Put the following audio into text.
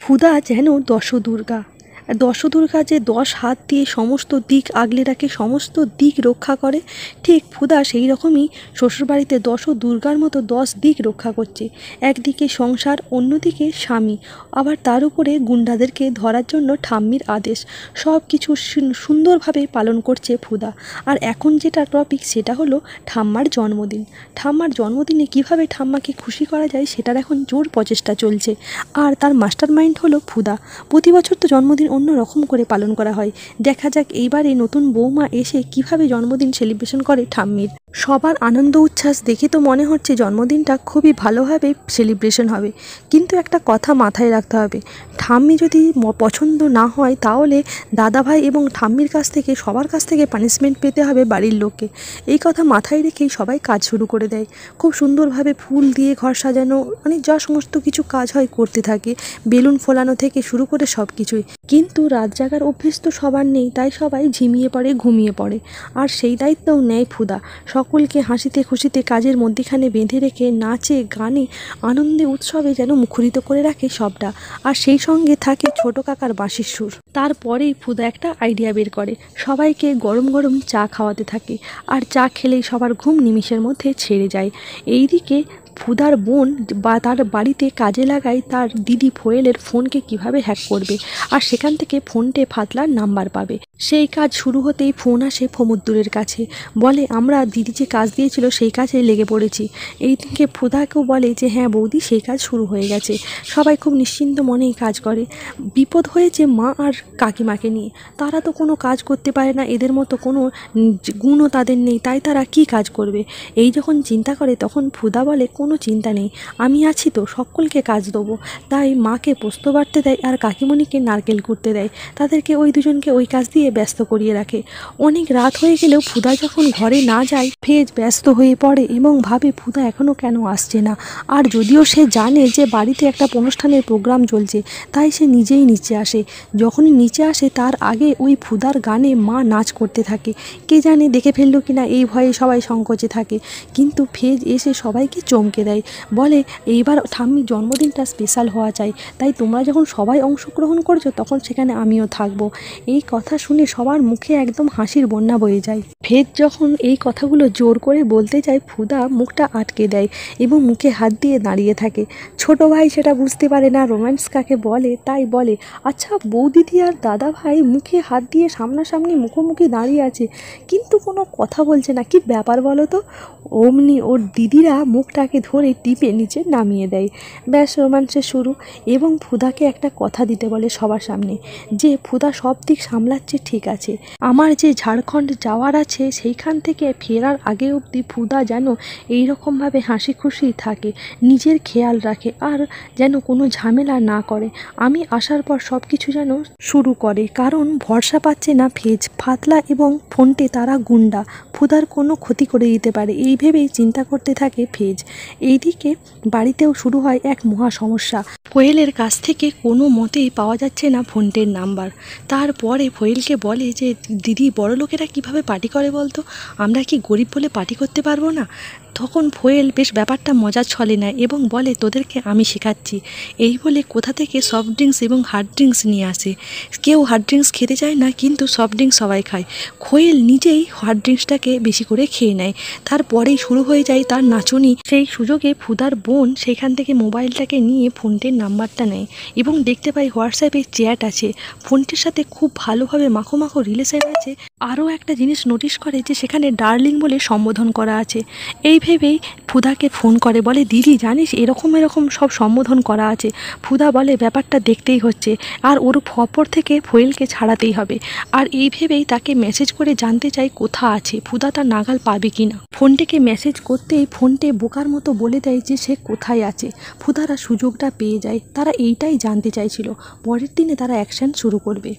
ফুদা যেন দশদুর্গা। দশদুর্গা যে 10 হাত দিয়ে সমস্ত দিক আগলে রাখে, সমস্ত দিক রক্ষা করে, ঠিক ফুদা সেই রকমই শ্বশুরবাড়িতে দশদুর্গার মতো 10 দিক রক্ষা করছে। একদিকে সংসার, অন্যদিকে স্বামী, আবার তার উপরে গুন্ডাদেরকে ধরার জন্য ঠাম্মির আদেশ। সব কিছু সুন্দরভাবে পালন করছে ফুদা। আর এখন যেটা টপিক সেটা হলো ঠাম্মার জন্মদিন। ঠাম্মার জন্মদিনে কিভাবে ঠাম্মাকে খুশি করা যায় সেটার এখন জোর প্রচেষ্টা চলছে। আর তার মাস্টার মাইন্ড হলো ফুদা। প্রতি বছর তো জন্মদিন অন্য রকম করে পালন করা হয়। দেখা যাক এইবারে নতুন বৌমা এসে কিভাবে জন্মদিন সেলিব্রেশন করে ঠাম্মির। সবার আনন্দ উচ্ছ্বাস দেখে তো মনে হচ্ছে জন্মদিনটা খুবই ভালোভাবে সেলিব্রেশন হবে। কিন্তু একটা কথা মাথায় রাখতে হবে, ঠাম্মি যদি পছন্দ না হয় তাহলে দাদাভাই এবং ঠাম্মির কাছ থেকে সবার কাছ থেকে পানিশমেন্ট পেতে হবে বাড়ির লোককে। এই কথা মাথায় রেখেই সবাই কাজ শুরু করে দেয়। খুব সুন্দরভাবে ফুল দিয়ে ঘর সাজানো, মানে যা সমস্ত কিছু কাজ হয় করতে থাকে, বেলুন ফোলানো থেকে শুরু করে সব কিছুই। কিন্তু রাত জাগার অভ্যেস তো সবার নেই, তাই সবাই ঝিমিয়ে পড়ে, ঘুমিয়ে পড়ে। আর সেই দায়িত্বও নেয় ফুদা। সকলকে হাসিতে খুশিতে কাজের মধ্যেখানে বেঁধে রেখে নাচে গানে আনন্দে উৎসবে যেন মুখরিত করে রাখে সবটা। আর সেই সঙ্গে থাকে ছোট কাকার বাঁশির সুর। তারপরেই ফুদা একটা আইডিয়া বের করে, সবাইকে গরম গরম চা খাওয়াতে থাকে। আর চা খেলেই সবার ঘুম নিমিষের মধ্যে ছেড়ে যায়। এইদিকে ফুদার বোন বা তার বাড়িতে কাজে লাগায় তার দিদি ফোয়েলের ফোনকে কিভাবে হ্যাক করবে, আর সেখান থেকে ফোনটে ফাতলার নাম্বার পাবে। সেই কাজ শুরু হতেই ফোন আসে ফমুদ্দুরের কাছে, বলে আমরা দিদি যে কাজ দিয়েছিল সেই কাজে লেগে পড়েছি। এই দিকে ফুদাকেও বলে যে হ্যাঁ বৌদি, সেই কাজ শুরু হয়ে গেছে। সবাই খুব নিশ্চিন্ত মনেই কাজ করে। বিপদ হয়েছে মা আর কাকিমাকে নিয়ে। তারা তো কোনো কাজ করতে পারে না, এদের মতো কোনো গুণও তাদের নেই, তাই তারা কি কাজ করবে। এই যখন চিন্তা করে তখন ফুদা বলে কোনো চিন্তা নেই, আমি আছি তো, সকলকে কাজ দেবো। তাই মাকে পোস্ত বাটতে দেয় আর কাকিমণিকে নারকেল কুড়তে দেয়। তাদেরকে ওই দুজনকে ওই কাজ দিয়ে ব্যস্ত করিয়ে রাখে। অনেক রাত হয়ে গেলেও ফুদা যখন ঘরে না যায়, ফেজ ব্যস্ত হয়ে পড়ে এবং ভাবে ফুদা এখনও কেন আসছে না। আর যদিও সে জানে যে বাড়িতে একটা অনুষ্ঠানের প্রোগ্রাম চলছে, তাই সে নিজেই নিচে আসে। যখনই নিচে আসে তার আগে ওই ফুদার গানে মা নাচ করতে থাকে। কে জানে দেখে ফেললো কিনা, এই ভয়ে সবাই সংকোচে থাকে। কিন্তু ফেজ এসে সবাইকে চমকে দেয়, বলে এইবার ঠাম্মির জন্মদিনটা স্পেশাল হওয়া চাই, তাই তোমরা যখন সবাই অংশগ্রহণ করছো তখন সেখানে আমিও থাকবো। এই কথা শুনে সবার মুখে একদম হাসির বন্যা বয়ে যায়। ফেজ যখন এই কথাগুলো জোর করে বলতে যায়, ফুদা মুখটা আটকে দেয় এবং মুখে হাত দিয়ে দাঁড়িয়ে থাকে। ছোট ভাই সেটা বুঝতে পারে না রোম্যান্স কাকে বলে, তাই বলে আচ্ছা বৌদিদি আর দাদা ভাই মুখে হাত দিয়ে সামনাসামনি মুখোমুখি দাঁড়িয়ে আছে, কিন্তু কোনো কথা বলছে না, কি ব্যাপার বলো তো। অমনি ওর দিদিরা মুখটাকে ধরে টিপে নিচে নামিয়ে দেয়। ব্যাস রোম্যান্সের শুরু। এবং ফুদাকে একটা কথা দিতে বলে সবার সামনে, যে ফুদা সব দিক সামলাচ্ছে ঠিক আছে, আমার যে ঝাড়খণ্ড যাওয়ার আছে সেইখান থেকে ফেরার আগে অবধি ফুদা যেন এইরকমভাবে হাসি খুশি থাকে, নিজের খেয়াল রাখে আর যেন কোনো ঝামেলা না করে। আমি আসার পর সব কিছু যেন শুরু করে, কারণ ভরসা পাচ্ছে না ফেজ, ফাতলা এবং ফোনটে তারা গুন্ডা, ফুদার কোনো ক্ষতি করে দিতে পারে, এই ভেবেই চিন্তা করতে থাকে ফেজ। এইদিকে বাড়িতেও শুরু হয় এক মহা সমস্যা। কোয়েলের কাছ থেকে কোনো মতেই পাওয়া যাচ্ছে না ফোনটের নাম্বার। তারপরে কোয়েলকে বলে যে দিদি, বড় লোকেরা কীভাবে পার্টি করে বলতো, আমরা কি গরিব বলে পার্টি করতে পারবো না? তখন ফোয়েল বেশ ব্যাপারটা মজার ছলে নেয় এবং বলে তোদেরকে আমি শেখাচ্ছি। এই বলে কোথা থেকে সফট ড্রিঙ্কস এবং হার্ড ড্রিঙ্কস নিয়ে আসে। কেউ হার্ড ড্রিঙ্কস খেতে চায় না, কিন্তু সফট ড্রিঙ্কস সবাই খায়। কোয়েল নিজেই হার্ড ড্রিঙ্কসটাকে বেশি করে খেয়ে নেয়। তারপরেই শুরু হয়ে যায় তার নাচনি। সেই সুযোগে ফুদার বোন সেখান থেকে মোবাইলটাকে নিয়ে ফোনটির নাম্বারটা নেয় এবং দেখতে পাই হোয়াটসঅ্যাপে চ্যাট আছে। ফোনটির সাথে খুব ভালোভাবে মাখো মাখো রিলেশন আছে। আরও একটা জিনিস নোটিশ করে যে সেখানে ডার্লিং বলে সম্বোধন করা আছে। এই ভেবেই ফুদাকে ফোন করে, বলে দিদি জানিস এরকম এরকম সব সম্বোধন করা আছে। ফুদা বলে ব্যাপারটা দেখতেই হচ্ছে, আর ওর খবর থেকে ফোয়েলকে ছাড়াতেই হবে। আর এই ভেবেই তাকে মেসেজ করে জানতে চাই কোথা আছে, ফুদা তার নাগাল পাবে কিনা। ফোনটিকে মেসেজ করতেই ফোনটে বোকার মতো বলে দেয় যে সে কোথায় আছে। ফুদারা সুযোগটা পেয়ে যায়, তারা এইটাই জানতে চাইছিল। পরের দিনে তারা অ্যাকশন শুরু করবে।